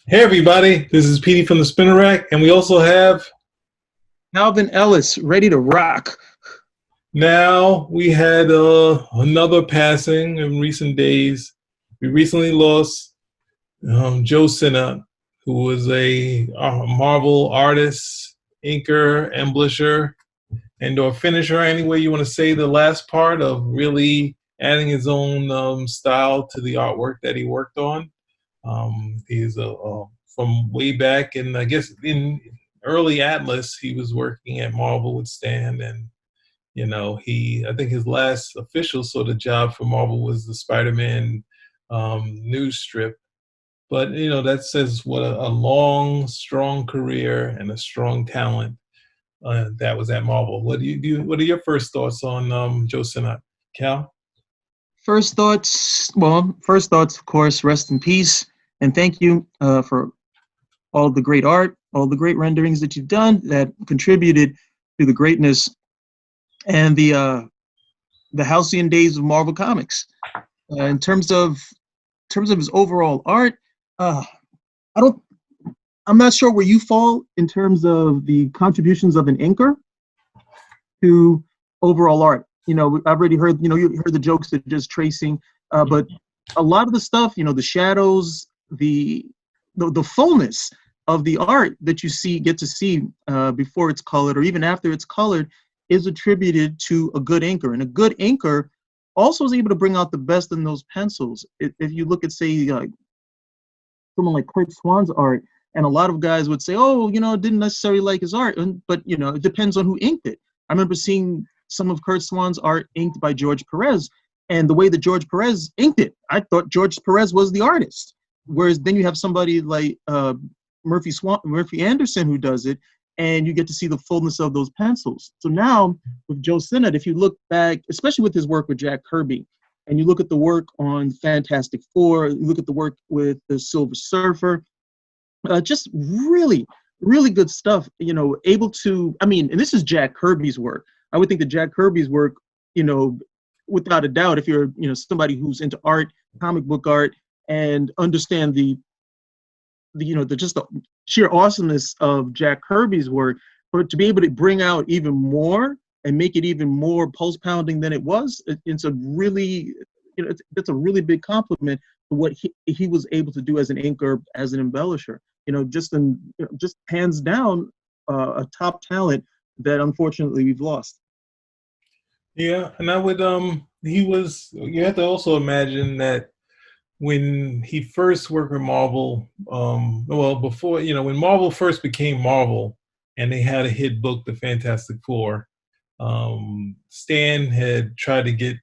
Hey everybody, this is Petey from the Spinner Rack, and we also have Calvin Ellis, ready to rock. now we had another passing in recent days. We recently lost Joe Sinnott, who was a Marvel artist, inker, embellisher, and or finisher. Any way you want to say the last part of really adding his own style to the artwork that he worked on. He's from way back, and I guess in early Atlas, he was working at Marvel with Stan, and I think his last official sort of job for Marvel was the Spider-Man news strip. But that says what a long, strong career and a strong talent that was at Marvel. What do you do? What are your first thoughts on Joe Sinnott, Cal? First thoughts, of course, rest in peace. And thank you for all the great art, all the great renderings that you've done that contributed to the greatness and the halcyon days of Marvel Comics. In terms of his overall art, uh, I don't. I'm not sure where you fall in terms of the contributions of an inker to overall art. I've already heard, you heard the jokes that just tracing, but a lot of the stuff, the shadows, the fullness of the art that get to see before it's colored or even after it's colored is attributed to a good inker. And a good inker also is able to bring out the best in those pencils. If you look at, say, someone like Kurt Swan's art, and a lot of guys would say, oh, didn't necessarily like his art, but it depends on who inked it. I remember seeing some of Kurt Swan's art inked by George Perez, and the way that George Perez inked it, I thought George Perez was the artist. Whereas then you have somebody like Murphy Anderson who does it, and you get to see the fullness of those pencils. So now with Joe Sinnott, if you look back, especially with his work with Jack Kirby, and you look at the work on Fantastic Four, you look at the work with the Silver Surfer, just really, really good stuff. Able to, and this is Jack Kirby's work. I would think that Jack Kirby's work, without a doubt, if you're, somebody who's into art, comic book art, and understand the sheer awesomeness of Jack Kirby's work, but to be able to bring out even more and make it even more pulse pounding than it was, it's a really, it's a really big compliment to what he was able to do as an inker, as an embellisher. Just hands down, a top talent that unfortunately we've lost. Yeah, and I would you have to also imagine that when he first worked with Marvel, well before, when Marvel first became Marvel and they had a hit book, The Fantastic Four, Stan had tried to get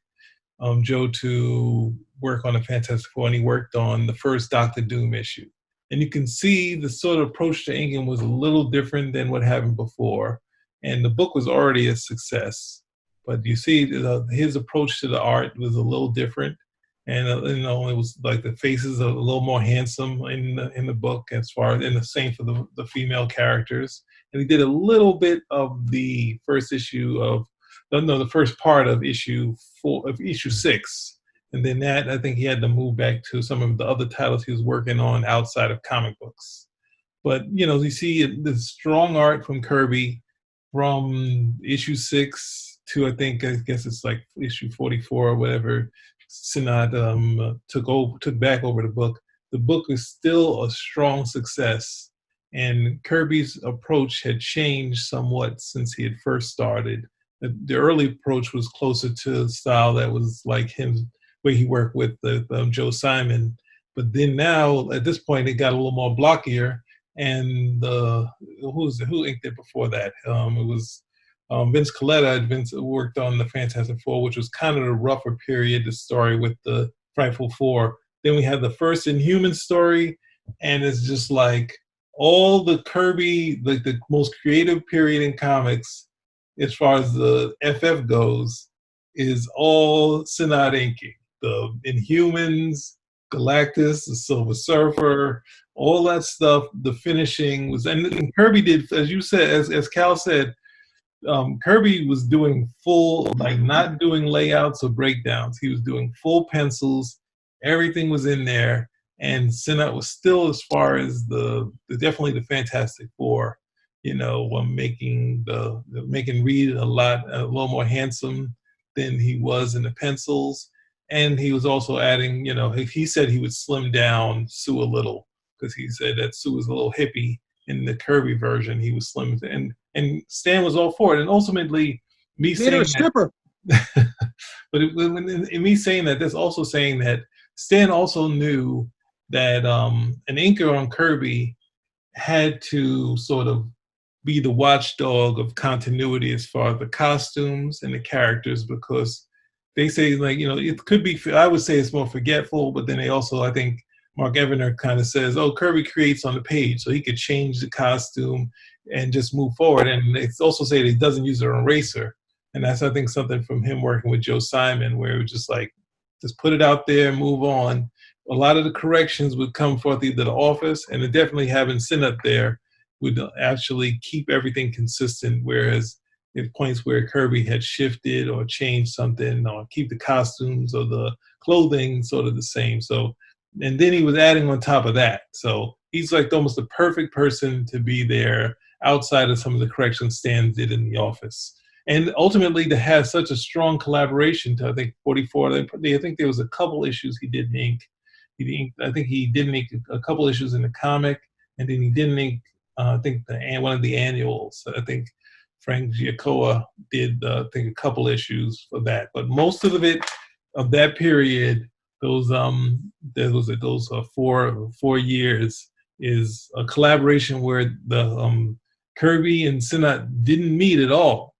Joe to work on the Fantastic Four, and he worked on the first Doctor Doom issue. And you can see the sort of approach to inking was a little different than what happened before. And the book was already a success. But you see, his approach to the art was a little different. And, it was like the faces are a little more handsome in the book, as far as, and the same for the female characters. And he did a little bit of the first issue of, no, the first part of issue 6. And then that, I think he had to move back to some of the other titles he was working on outside of comic books. But, you see the strong art from Kirby from issue 6 to, I guess it's like issue 44 or whatever. Sinnott took back over the book. The book is still a strong success. And Kirby's approach had changed somewhat since he had first started. The early approach was closer to the style that was like him, where he worked with Joe Simon. But then now, at this point, it got a little more blockier. And who inked it before that? It was Vince Coletta. Vince worked on the Fantastic Four, which was kind of the rougher period, the story with the Frightful Four. Then we had the first Inhuman story, and it's just like all the Kirby, like the most creative period in comics, as far as the FF goes, is all Sinnott inking. The Inhumans, Galactus, the Silver Surfer, all that stuff. The finishing was, and Kirby did, as you said, as Cal said, Kirby was doing full, like not doing layouts or breakdowns. He was doing full pencils. Everything was in there. and Sinnott was still, as far as definitely the Fantastic Four, making Reed a little more handsome than he was in the pencils, and he was also adding, he said he would slim down Sue a little because he said that Sue was a little hippie in the Kirby version. He was slim, and Stan was all for it, and ultimately me Made her a saying that. stripper. But in me saying that, that's also saying that Stan also knew that an inker on Kirby had to sort of be the watchdog of continuity as far as the costumes and the characters, because they say, like, it could be, I would say it's more forgetful, but then they also, I think Mark Evaner kind of says, oh, Kirby creates on the page, so he could change the costume and just move forward. And they also say that he doesn't use an eraser. And that's, I think, something from him working with Joe Simon, where it was just like, just put it out there and move on. A lot of the corrections would come forth either the office, and definitely having Sinnott there would actually keep everything consistent, whereas at points where Kirby had shifted or changed something, or keep the costumes or the clothing sort of the same. So, and then he was adding on top of that. So he's like almost the perfect person to be there outside of some of the corrections Stan did in the office. And ultimately to have such a strong collaboration to, I think, 44, I think there was a couple issues he didn't ink. I think he didn't ink a couple issues in the comic, and then he didn't ink, I think, one of the annuals. I think Frank Giacoa did, I think, a couple issues for that. But most of it, of that period, those 4 years, is a collaboration where the Kirby and Sinnott didn't meet at all.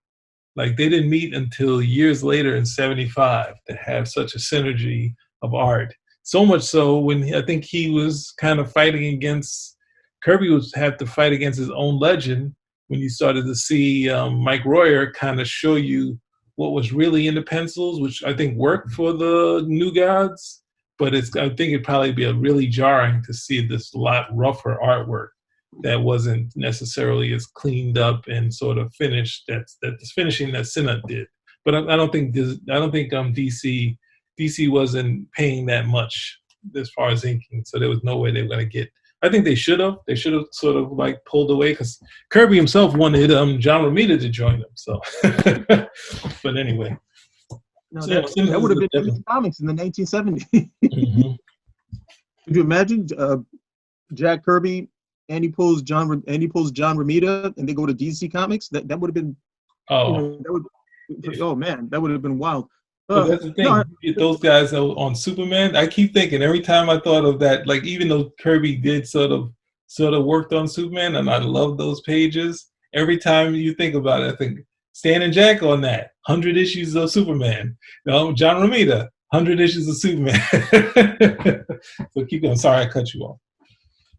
Like, they didn't meet until years later in '75 to have such a synergy of art. So much so when I think he was kind of fighting against, Kirby would have to fight against his own legend when you started to see Mike Royer kind of show you what was really in the pencils, which I think worked for the New Gods. But I think it'd probably be really jarring to see this lot rougher artwork that wasn't necessarily as cleaned up and sort of finished. That's finishing that Sinnott did. But I don't think DC wasn't paying that much as far as inking, so there was no way they were going to get. I think they should have sort of like pulled away, because Kirby himself wanted John Romita to join him. So, but anyway, no, that would have been DC Comics in the 1970s. Mm-hmm. Could you imagine Jack Kirby, Andy pulls John Romita, and they go to DC Comics? That would have been. Oh, man, that would have been wild. But that's the thing. Those guys on Superman, I keep thinking every time I thought of that, like, even though Kirby did sort of worked on Superman, and I love those pages, every time you think about it, I think Stan and Jack on that 100 issues of Superman. John Romita, 100 issues of Superman. So keep going. Sorry, I cut you off.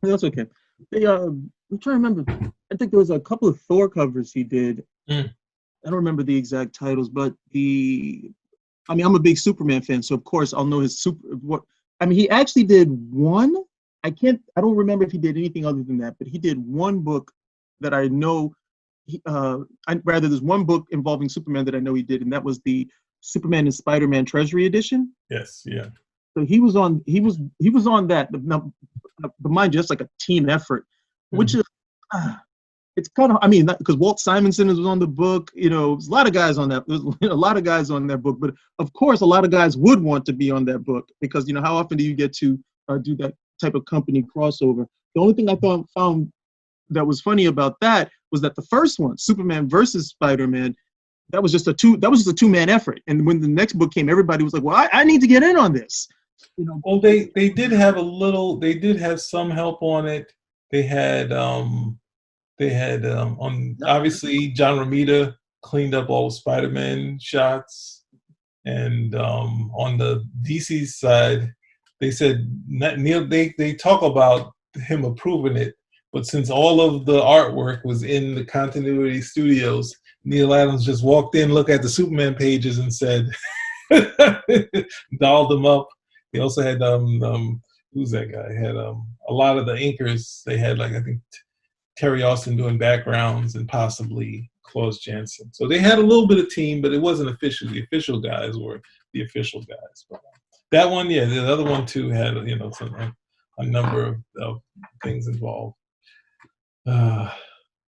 That's okay. I'm trying to remember. I think there was a couple of Thor covers he did. I don't remember the exact titles, but I'm a big Superman fan, so of course I'll know his he actually did one. I don't remember if he did anything other than that, but he did one book that I know. There's one book involving Superman that I know he did, and that was the Superman and Spider-Man Treasury Edition. Yes, yeah. So he was on that. But mind you, it's like a team effort, which is. It's kind of, because Walt Simonson was on the book, there's a lot of guys on that. There's a lot of guys on that book, but of course, a lot of guys would want to be on that book because, how often do you get to do that type of company crossover? The only thing I found that was funny about that was that the first one, Superman versus Spider-Man, that was just a two-man effort. And when the next book came, everybody was like, well, I need to get in on this. Well, they did have some help on it. They had obviously John Romita cleaned up all the Spider-Man shots, and on the DC side, they said Neil. They talk about him approving it, but since all of the artwork was in the continuity studios, Neil Adams just walked in, looked at the Superman pages, and said, dolled them up. He also had who's that guy? He had a lot of the inkers. They had, like, I think Terry Austin doing backgrounds, and possibly Klaus Janson. So they had a little bit of team, but it wasn't official. The official guys were the official guys. But that one, yeah, the other one too had, a number of things involved. Uh,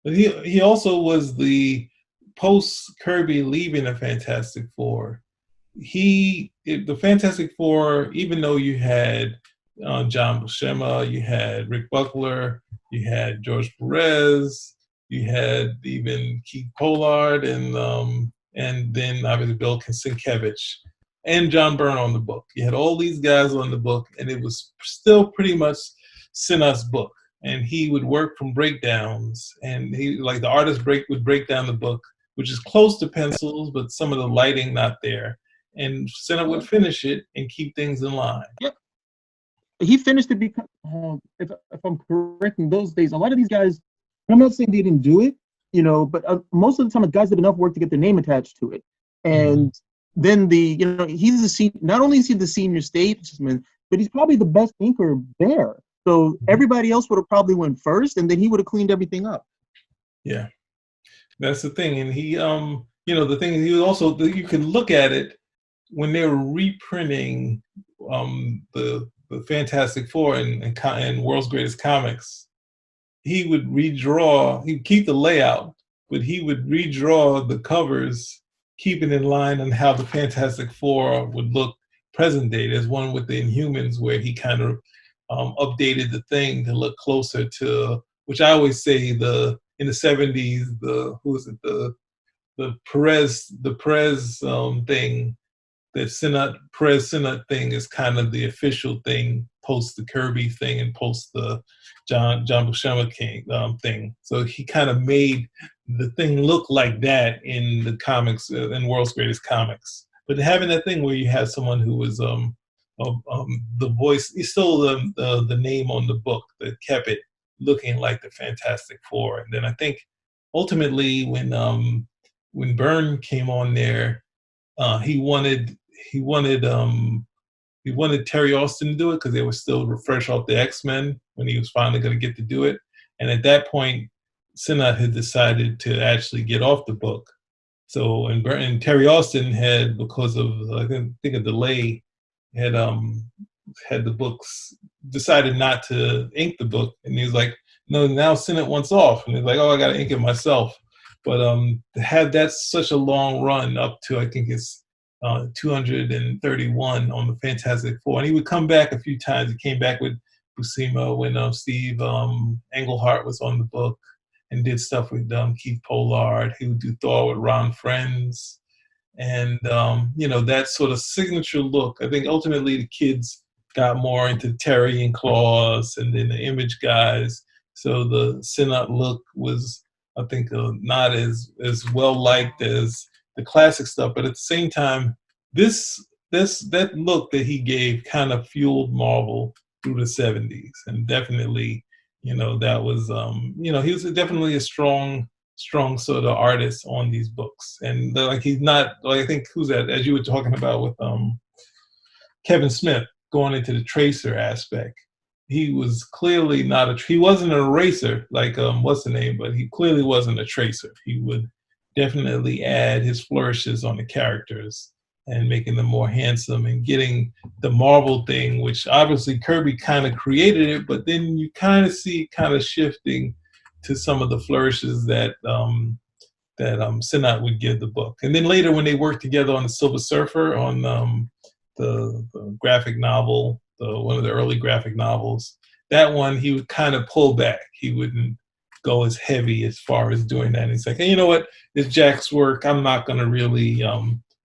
but he also was the post Kirby leaving the Fantastic Four. The Fantastic Four, even though you had John Buscema, you had Rick Buckler, you had George Perez, you had even Keith Pollard, and then obviously Bill Sienkiewicz and John Byrne on the book. You had all these guys on the book, and it was still pretty much Sinnott's book. And he would work from breakdowns, and he like the artist would break down the book, which is close to pencils, but some of the lighting not there. And Sinnott would finish it and keep things in line. Yep. He finished it because, if I'm correct, in those days, a lot of these guys, I'm not saying they didn't do it, but most of the time, the guys did enough work to get their name attached to it. And then he's not only is he the senior statesman, but he's probably the best inker there. So everybody else would have probably went first, and then he would have cleaned everything up. Yeah, that's the thing. And he, the thing is, he was also, you can look at it when they were reprinting the Fantastic Four and World's Greatest Comics. He would he'd keep the layout, but he would redraw the covers, keeping in line on how the Fantastic Four would look present day. There's one with the Inhumans where he kind of updated the thing to look closer to, which I always say in the 70s, the Perez thing, the Perez Sinnott thing is kind of the official thing post the Kirby thing and post the John Buscema thing. So he kind of made the thing look like that in the comics, in World's Greatest Comics. But having that thing where you have someone who was the voice, he stole the name on the book that kept it looking like the Fantastic Four. And then I think ultimately when Byrne came on there, he wanted Terry Austin to do it because they were still fresh off the X-Men when he was finally going to get to do it. And at that point, Sinnott had decided to actually get off the book. So and Terry Austin had, because of I think a delay, had the books, decided not to ink the book, and he was like, no, now Sinnott wants off, and he's like, oh, I got to ink it myself. But to have that such a long run up to, I think it's 231 on the Fantastic Four, and he would come back a few times. He came back with Buscema when Steve Englehart was on the book, and did stuff with Keith Pollard. He would do Thor with Ron Frenz. And, that sort of signature look. I think ultimately the kids got more into Terry and Claus and then the Image guys. So the Sinnott look was, I think, not as well liked as the classic stuff. But at the same time, that look that he gave kind of fueled Marvel through the 70s. And definitely, that was, he was definitely a strong sort of artist on these books. And he's not, I think, who's that, as you were talking about with Kevin Smith going into the tracer aspect. He was clearly he wasn't an eraser like what's the name, but he clearly wasn't a tracer. He would definitely add his flourishes on the characters and making them more handsome and getting the Marvel thing, which obviously Kirby kind of created it, but then you kind of see it kind of shifting to some of the flourishes that Sinnott would give the book. And then later when they worked together on the Silver Surfer, on the graphic novel, one of the early graphic novels, that one he would kind of pull back. He wouldn't go as heavy as far as doing that. And he's like, hey, you know what? It's Jack's work. I'm not going to really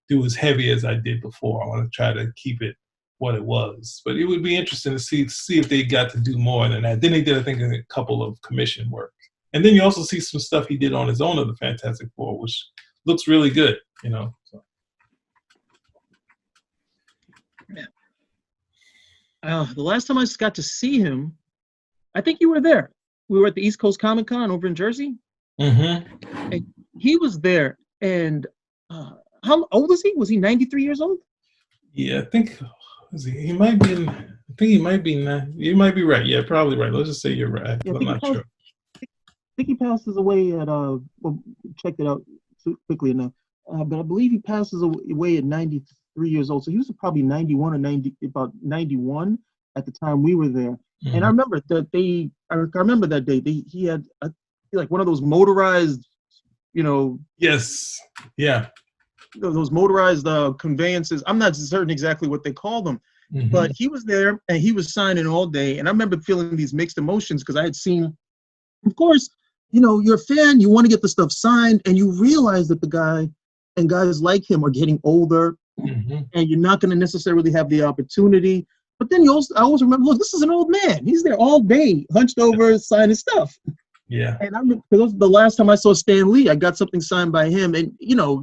do as heavy as I did before. I want to try to keep it what it was. But it would be interesting to see if they got to do more than that. Then he did, I think, a couple of commission work. And then you also see some stuff he did on his own of the Fantastic Four, which looks really good, So. The last time I just got to see him, I think you were there. We were at the East Coast Comic Con over in Jersey. Mm-hmm. And he was there. And how old is he? Was he 93 years old? Yeah, I think he might be. I think he might be. You might be right. Yeah, probably right. Let's just say you're right. Yeah, I'm not sure. I think he passes away at well, checked it out quickly enough. But I believe he passes away at 93 years old. So he was probably 91 or 90, about 91 at the time we were there. And I Hmm. remember I remember that day. He had like one of those motorized, you know, Yes. Yeah. those motorized conveyances. I'm not certain exactly what they call them, but Hmm. he was there and he was signing all day. And I remember feeling these mixed emotions because I had seen, of course, you're a fan, you want to get the stuff signed, and you realize that the guy and guys like him are getting older, Hmm. and you're not going to necessarily have the opportunity. But then I always remember, look, this is an old man. He's there all day, hunched over, signing stuff. Yeah. And I remember because the last time I saw Stan Lee, I got something signed by him, and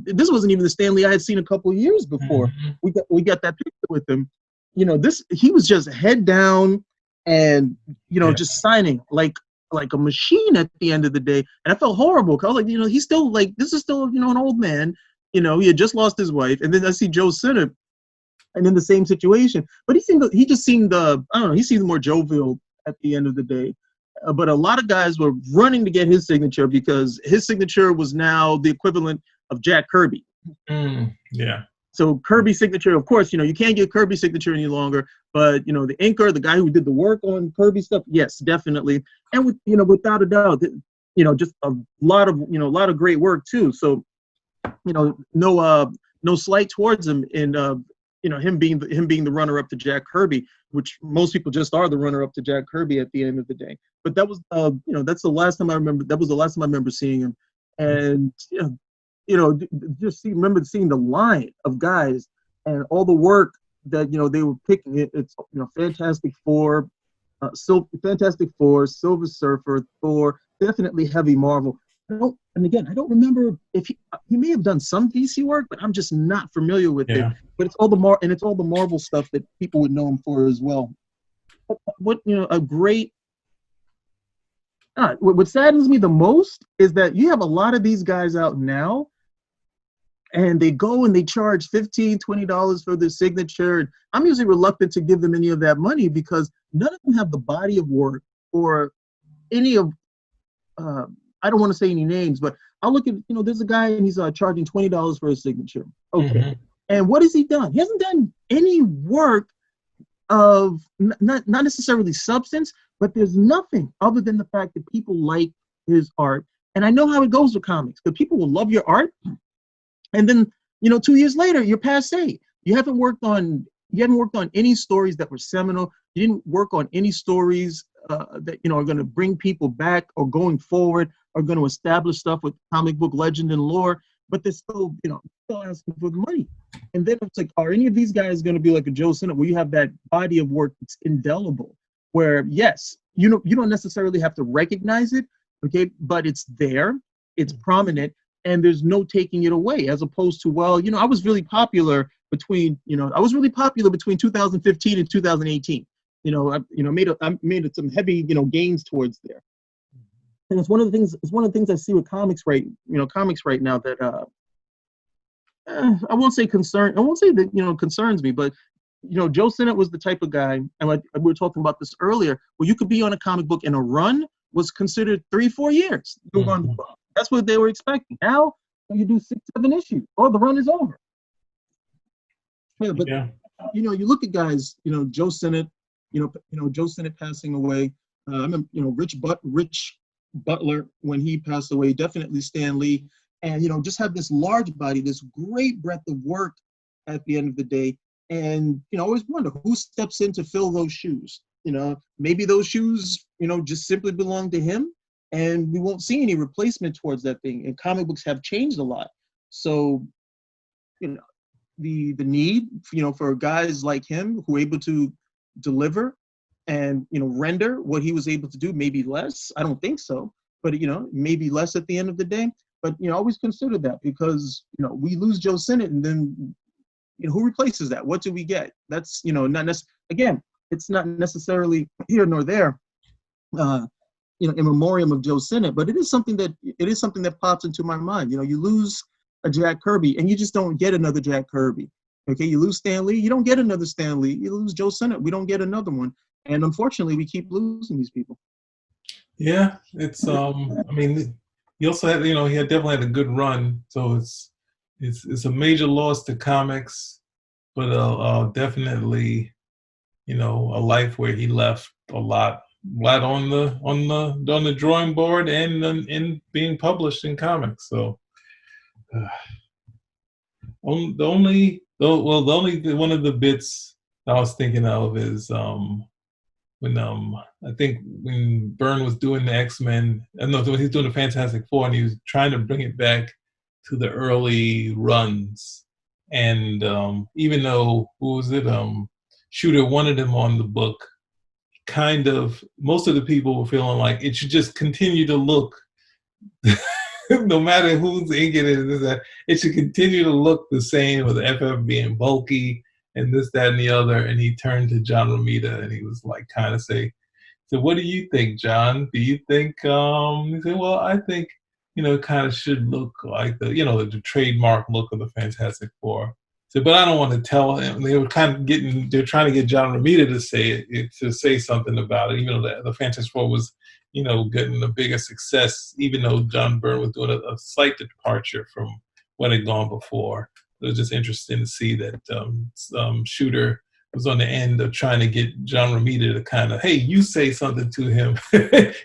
this wasn't even the Stan Lee I had seen a couple of years before. Hmm. We got that picture with him. This he was just head down and Yeah. just signing like a machine at the end of the day. And I felt horrible because I was like, he's still like this is still an old man. He had just lost his wife, and then I see Joe Sinnott and in the same situation. But he just seemed I don't know, he seemed more jovial at the end of the day. But a lot of guys were running to get his signature because his signature was now the equivalent of Jack Kirby. Yeah. So Kirby's signature, of course, you can't get Kirby's signature any longer. But the inker, the guy who did the work on Kirby stuff, yes, definitely. And without a doubt, just a lot of great work too. So no slight towards him in him being the runner up to Jack Kirby, which most people just are the runner up to Jack Kirby at the end of the day. But that was that's the last time I remember. That was the last time I remember seeing him, and remember seeing the line of guys and all the work that they were picking. It's Fantastic Four, Fantastic Four, Silver Surfer, Thor, definitely Heavy Marvel. I don't remember if he may have done some DC work, but I'm just not familiar with it. Yeah. But it's all the Marvel stuff that people would know him for as well. What a great. What saddens me the most is that you have a lot of these guys out now, and they go and they charge $15-20 for their signature. And I'm usually reluctant to give them any of that money because none of them have the body of work or any of uh, I don't want to say any names, but I'll look at, there's a guy and he's charging $20 for his signature. Okay. Hmm. And what has he done? He hasn't done any work of not necessarily substance, but there's nothing other than the fact that people like his art. And I know how it goes with comics because people will love your art. And then, 2 years later, you're passe. You haven't worked on any stories that were seminal. You didn't work on any stories that are going to bring people back or going forward are going to establish stuff with comic book legend and lore, but they're still asking for the money. And then it's like, are any of these guys going to be like a Joe Sinnott, where you have that body of work that's indelible, where yes, you don't necessarily have to recognize it, okay, but it's there, it's prominent, and there's no taking it away. As opposed to, well, I was really popular between 2015 and 2018. I made some heavy gains towards there. And it's one of the things. It's one of the things I see with comics right now that I won't say concern. I won't say that concerns me, but Joe Sinnott was the type of guy, and we were talking about this earlier, where you could be on a comic book and a run was considered 3-4 years. Hmm. That's what they were expecting. Now you do 6-7 issues, or the run is over. Yeah, but Yeah. you look at guys, Joe Sinnott, Joe Sinnott passing away. I remember, Rich Butler when he passed away. Definitely Stan Lee, and just have this large body, this great breadth of work at the end of the day. And I always wonder who steps in to fill those shoes. Maybe those shoes, just simply belong to him, and we won't see any replacement towards that thing. And comic books have changed a lot, so you know the need for guys like him who are able to deliver and render what he was able to do, maybe less. I don't think so, but maybe less at the end of the day. But always consider that, because we lose Joe Sinnott, and then who replaces that? What do we get? That's again, it's not necessarily here nor there, in memoriam of Joe Sinnott, but it is something that pops into my mind. You lose a Jack Kirby, and you just don't get another Jack Kirby. Okay, you lose Stan Lee, you don't get another Stan Lee. You lose Joe Sinnott, we don't get another one. And unfortunately, we keep losing these people. Yeah. It's I mean, he also had, he had definitely had a good run. So it's a major loss to comics, but definitely, a life where he left a lot on the drawing board and in being published in comics. So uh, the only the only one of the bits I was thinking of is when I think when Byrne was doing the X-Men, no, when he was doing the Fantastic Four, and he was trying to bring it back to the early runs. And even though who was it? Shooter wanted him on the book. Kind of most of the people were feeling like it should just continue to look, no matter who's inking it, it should continue to look the same, with the FF being bulky and this, that, and the other. And he turned to John Romita and he was like, kind of say, so what do you think, John? Do you think, he said, well, I think, it kind of should look like the trademark look of the Fantastic Four. So, but I don't want to tell him. They were they're trying to get John Romita to say it, to say something about it, even though the Fantastic Four was, getting a bigger success, even though John Byrne was doing a slight departure from what had gone before. It was just interesting to see that Shooter was on the end of trying to get John Romita to kind of, hey, you say something to him,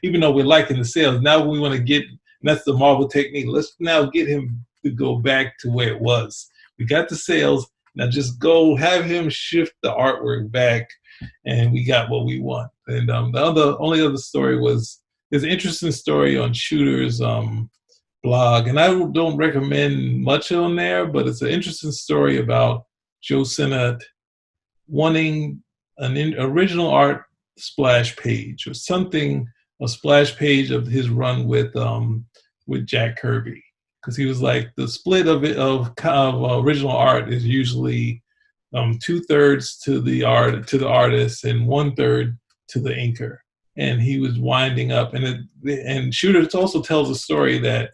even though we're liking the sales. Now we want to get, that's the Marvel technique. Let's now get him to go back to where it was. We got the sales. Now just go have him shift the artwork back, and we got what we want. And the only other story is an interesting story on Shooter's blog, and I don't recommend much on there, but it's an interesting story about Joe Sinnott wanting an original art splash page or something, a splash page of his run with Jack Kirby, because he was like, the split of original art is usually 2/3 to the artist and 1/3 to the inker, and he was winding up, and Shooter also tells a story that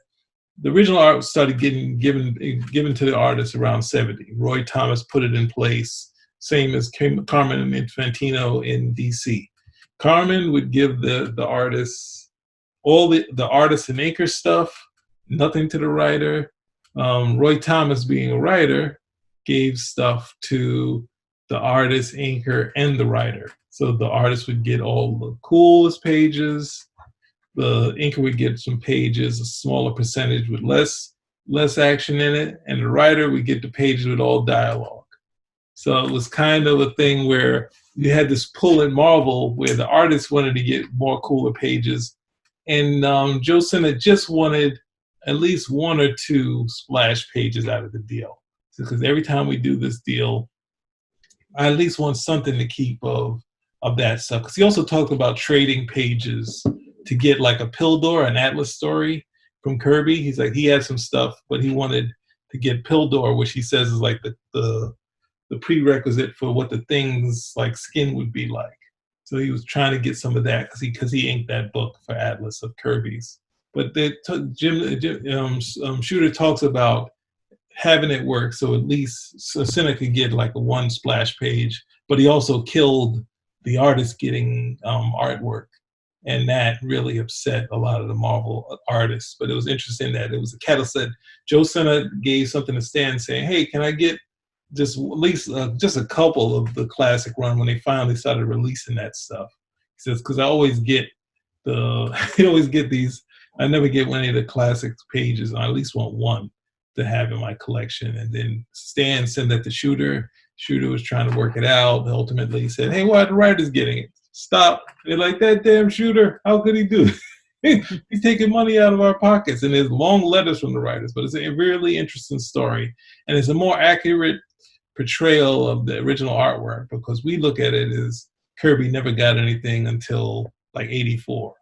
the original art started getting given to the artists around 70. Roy Thomas put it in place, same as Carmen Infantino in DC. Carmen would give the artists all the artist and inker stuff, nothing to the writer. Roy Thomas, being a writer, gave stuff to the artist, inker, and the writer. So the artist would get all the coolest pages. The inker would get some pages, a smaller percentage with less action in it, and the writer would get the pages with all dialogue. So it was kind of a thing where you had this pull in Marvel where the artists wanted to get more cooler pages, and Joe Sinnott just wanted at least 1 or 2 splash pages out of the deal. Because every time we do this deal, I at least want something to keep of that stuff. Because he also talked about trading pages to get like a Pildor, an Atlas story from Kirby. He's like, he had some stuff, but he wanted to get Pildor, which he says is like the prerequisite for what the things like skin would be like. So he was trying to get some of that because he inked that book for Atlas of Kirby's. But Shooter talks about having it work so at least Sinnott could get like a 1 splash page, but he also killed the artist getting artwork. And that really upset a lot of the Marvel artists. But it was interesting that it was a catalyst that Joe Sinnott gave something to Stan saying, hey, can I get just at least just a couple of the classic run when they finally started releasing that stuff? He says, because I always get these, I never get any of the classic pages. I at least want 1 to have in my collection. And then Stan sent that to Shooter. Shooter was trying to work it out. Ultimately, he said, hey, why are the writers getting it? Stop. They're like, that damn Shooter, how could he do it? He's taking money out of our pockets. And there's long letters from the writers, but it's a really interesting story. And it's a more accurate portrayal of the original artwork, because we look at it as Kirby never got anything until like 84.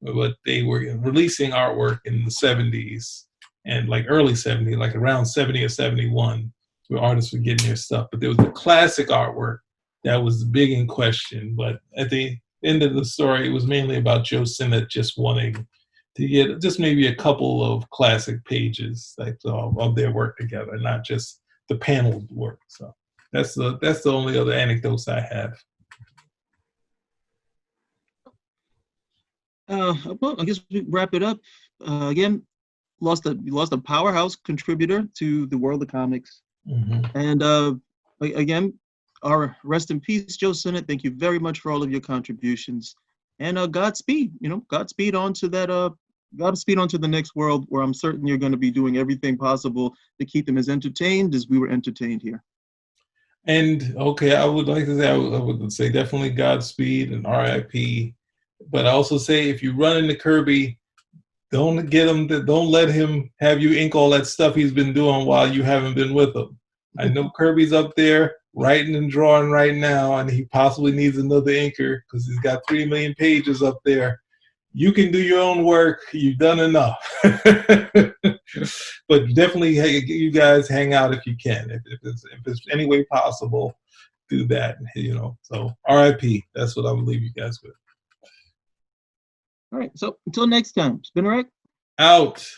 But they were releasing artwork in the 70s and like early 70s, like around 70 or 71, where artists were getting their stuff. But there was the classic artwork that was big in question. But at the end of the story, it was mainly about Joe Sinnott just wanting to get just maybe a couple of classic pages like of their work together, not just the paneled work. So that's the only other anecdotes I have. Well, I guess we wrap it up. Again, lost a powerhouse contributor to the world of comics. Mm-hmm. And again, our rest in peace, Joe Sinnott. Thank you very much for all of your contributions. And Godspeed, Godspeed onto that, Godspeed onto the next world, where I'm certain you're going to be doing everything possible to keep them as entertained as we were entertained here. And okay, I would like to say, I would say definitely Godspeed and RIP. But I also say, if you run into Kirby, don't let him have you ink all that stuff he's been doing while you haven't been with him. I know Kirby's up there writing and drawing right now, and he possibly needs another inker because he's got 3 million pages up there. You can do your own work. You've done enough. But definitely, you guys hang out if you can. If it's any way possible, do that. So RIP. That's what I would leave you guys with. All right. So until next time, Spinner Out.